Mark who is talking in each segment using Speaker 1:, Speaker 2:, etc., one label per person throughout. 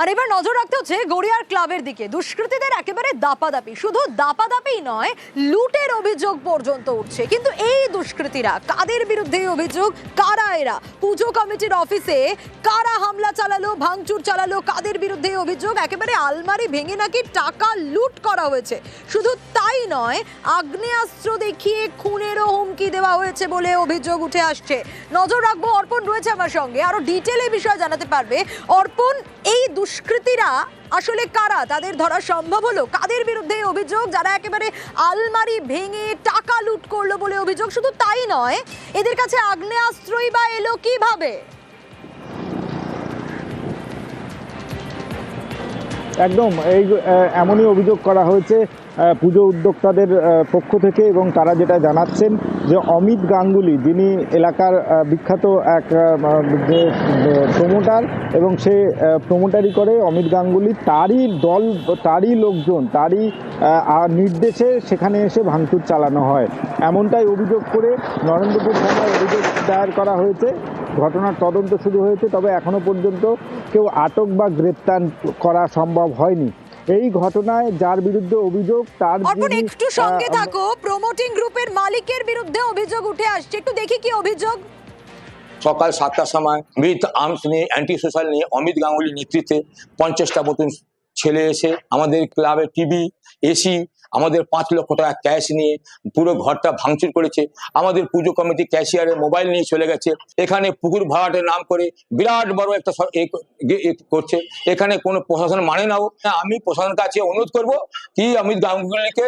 Speaker 1: আর এবার নজর রাখতে হচ্ছে গড়িয়ার ক্লাবের দিকে। দুষ্কৃতীদের একেবারে দাপাদাপি, শুধু দাপাদাপি নয়, লুটের অভিযোগ পর্যন্ত উঠছে। কিন্তু এই দুষ্কৃতীরা কাদের বিরুদ্ধে অভিযোগ? কারা এরা? পুজো কমিটির অফিসে কারা হামলা চালালো, ভাঙচুর চালালো, কাদের বিরুদ্ধে অভিযোগ? একেবারে আলমারি ভেঙে নাকি টাকা লুট করা হয়েছে। শুধু তাই নয়, আগ্নেয়াস্ত্র দেখিয়ে খুনেরও হুমকি দেওয়া হয়েছে বলে অভিযোগ উঠে আসছে। নজর রাখবো, অর্পণ রয়েছে আমার সঙ্গে, আরো ডিটেলে বিষয় জানাতে পারবে। অর্পণ, এই দুষ্কৃতীরা আসলে কারা? তাদের ধরা সম্ভব হলো? কাদের বিরুদ্ধে অভিযোগ? যারা একেবারে আলমারি ভেঙে টাকা লুট করলো বলে অভিযোগ। শুধু তাই নয়, এদের কাছে আগ্নেয়াস্ত্রই বা এলো কিভাবে?
Speaker 2: একদম এমনই অভিযোগ করা হয়েছে পুজো উদ্যোক্তাদের পক্ষ থেকে, এবং তারা যেটা জানাচ্ছেন যে অমিত গাঙ্গুলি, যিনি এলাকার বিখ্যাত এক যে প্রমোটার, এবং সে প্রমোটারি করে অমিত গাঙ্গুলি, তারই দল, তারই লোকজন, তারই নির্দেশে সেখানে এসে ভাঙচুর চালানো হয়, এমনটাই অভিযোগ করে নরেন্দ্রপুর থানায় অভিযোগ দায়ের করা হয়েছে। ঘটনার তদন্ত শুরু হয়েছে, তবে এখনো পর্যন্ত কেউ আটক বা গ্রেপ্তার করা সম্ভব হয়নি। এই ঘটনায় যার বিরুদ্ধে অভিযোগ তার
Speaker 1: একটু সঙ্গে থাকো, প্রমোটিং গ্রুপের মালিকের বিরুদ্ধে অভিযোগ উঠে আসছে, একটু দেখি কি অভিযোগ।
Speaker 3: সকাল 7টার সময় উইথ আর্মস নিয়ে, অ্যান্টি সোশ্যাল নিয়ে, অমিত গাঙ্গুলির নেতৃত্বে 50টা মতন ছেলে এসে আমাদের ক্লাবের টিভি, এসি, আমাদের 5 লক্ষ টাকা ক্যাশ নিয়ে পুরো ঘরটা ভাঙচুর করেছে। আমাদের পুজো কমিটি ক্যাশিয়ারের মোবাইল নিয়ে চলে গেছে। এখানে পুকুর ভাড়াটের নাম করে বিরাট বড় একটা করছে। এখানে কোনো প্রশাসন মানে নাও। আমি প্রশাসনের কাছে অনুরোধ করব কি অমিত গাঙ্গুলিকে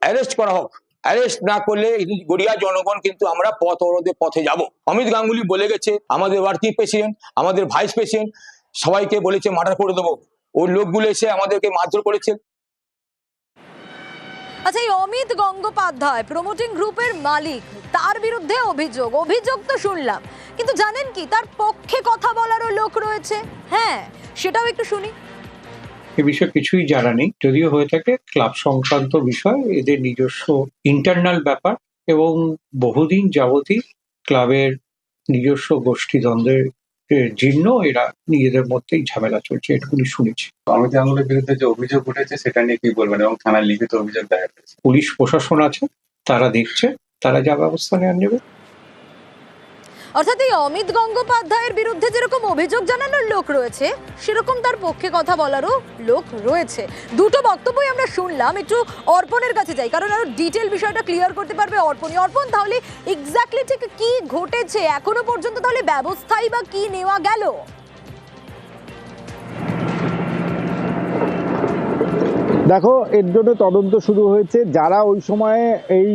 Speaker 3: অ্যারেস্ট করা হোক। অ্যারেস্ট না করলে গড়িয়া জনগণ কিন্তু আমরা পথ অবরোধের পথে যাব। অমিত গাঙ্গুলি বলে গেছে আমাদের ওয়ার্কিং প্রেসিডেন্ট, আমাদের ভাইস প্রেসিডেন্ট সবাইকে বলেছে মার্ডার করে দেবো। ওই লোকগুলো এসে আমাদেরকে মারধর করেছে।
Speaker 1: আচ্ছা, এই অমিত গঙ্গোপাধ্যায় প্রমোটিং গ্রুপের মালিক, তার বিরুদ্ধে অভিযোগ তো শুনলাম, কিন্তু জানেন কি তার পক্ষে কথা বলারও লোক রয়েছে? হ্যাঁ, সেটাও একটু শুনি।
Speaker 4: এ বিষয়ে কিছুই জানা নেই, যদিও হয়ে থাকে ক্লাব সংক্রান্ত বিষয়, এদের নিজস্ব ইন্টারনাল ব্যাপার, এবং বহুদিন যাবতই ক্লাবের নিজস্ব গোষ্ঠী দ্বন্দ্বের জীর্ণ এরা নিজেদের মধ্যেই ঝামেলা চলছে, এটুকুনি শুনেছি।
Speaker 5: অমিত গাঙ্গুলির বিরুদ্ধে যে অভিযোগ উঠেছে সেটা নিয়ে কি বলবেন, এবং থানায় লিখিত অভিযোগ দায়ের হয়েছে?
Speaker 4: পুলিশ প্রশাসন আছে, তারা দেখছে, তারা যা ব্যবস্থা নেবে।
Speaker 1: অর্থাৎ এই অমিত গঙ্গোপাধ্যায়ের বিরুদ্ধে যেরকম অভিযোগ জানানোর লোক রয়েছে, সেরকম তার পক্ষে কথা বলারও লোক রয়েছে। দুটো বক্তব্যই আমরা শুনলাম। একটু অর্পণের কাছে যাই, কারণ আরো ডিটেল বিষয়টা ক্লিয়ার করতে পারবে অর্পণই। অর্পণ, তাহলে এক্স্যাক্টলি ঠিক কি ঘটেছে এখনো পর্যন্ত? তাহলে ব্যবস্থাই বা কি নেওয়া গেল?
Speaker 2: দেখো, এর জন্য তদন্ত শুরু হয়েছে। যারা ওই সময়ে এই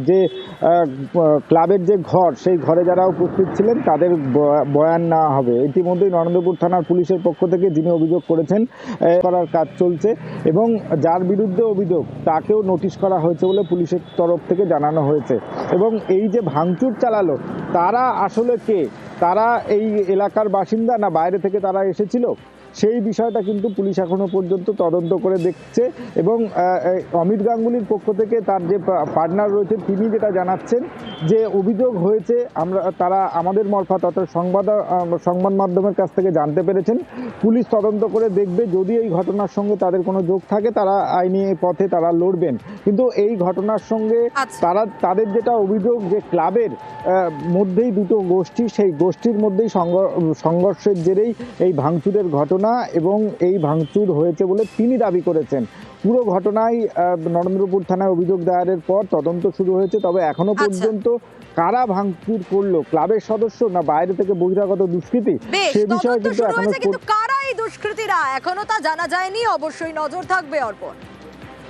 Speaker 2: যে ক্লাবের যে ঘর, সেই ঘরে যারা উপস্থিত ছিলেন তাদের বয়ান নেওয়া হবে। ইতিমধ্যেই নরেন্দ্রপুর থানার পুলিশের পক্ষ থেকে যিনি অভিযোগ করেছেন করার কাজ চলছে, এবং যার বিরুদ্ধে অভিযোগ তাকেও নোটিশ করা হয়েছে বলে পুলিশের তরফ থেকে জানানো হয়েছে। এবং এই যে ভাঙচুর চালালো, তারা আসলে কে? তারা এই এলাকার বাসিন্দা না বাইরে থেকে তারা এসেছিল? সেই বিষয়টা কিন্তু পুলিশ এখনো পর্যন্ত তদন্ত করে দেখছে। এবং অমিত গাঙ্গুলির পক্ষ থেকে তার যে পার্টনার রয়েছে, তিনি যেটা জানাচ্ছেন যে অভিযোগ হয়েছে, তারা আমাদের মারফত অর্থাৎ সংবাদ মাধ্যমের কাছ থেকে জানতে পেরেছেন। পুলিশ তদন্ত করে দেখবে, যদি এই ঘটনার সঙ্গে তাদের কোনো যোগ থাকে তারা আইনি পথে তারা লড়বেন। কিন্তু এই ঘটনার সঙ্গে তাদের যেটা অভিযোগ যে ক্লাবের মধ্যেই দুটো গোষ্ঠী, সেই গোষ্ঠীর মধ্যেই সংঘর্ষের জেরেই এই ভাঙচুরের ঘটনা, এবং এই ভাঙচুর হয়েছে বলে তিনি দাবি করেছেন। পুরো ঘটনায় নরেন্দ্রপুর থানায় অভিযোগ দায়েরের পর তদন্ত শুরু হয়েছে। তবে এখনো পর্যন্ত কারা ভাঙচুর করলো, ক্লাবের সদস্য না বাইরে থেকে বহিরাগত দুষ্কৃতী, সে বিষয়ে কিন্তু
Speaker 1: কারা এই দুষ্কৃতীরা এখনো তা জানা যায়নি। অবশ্যই নজর থাকবে অর্পণ।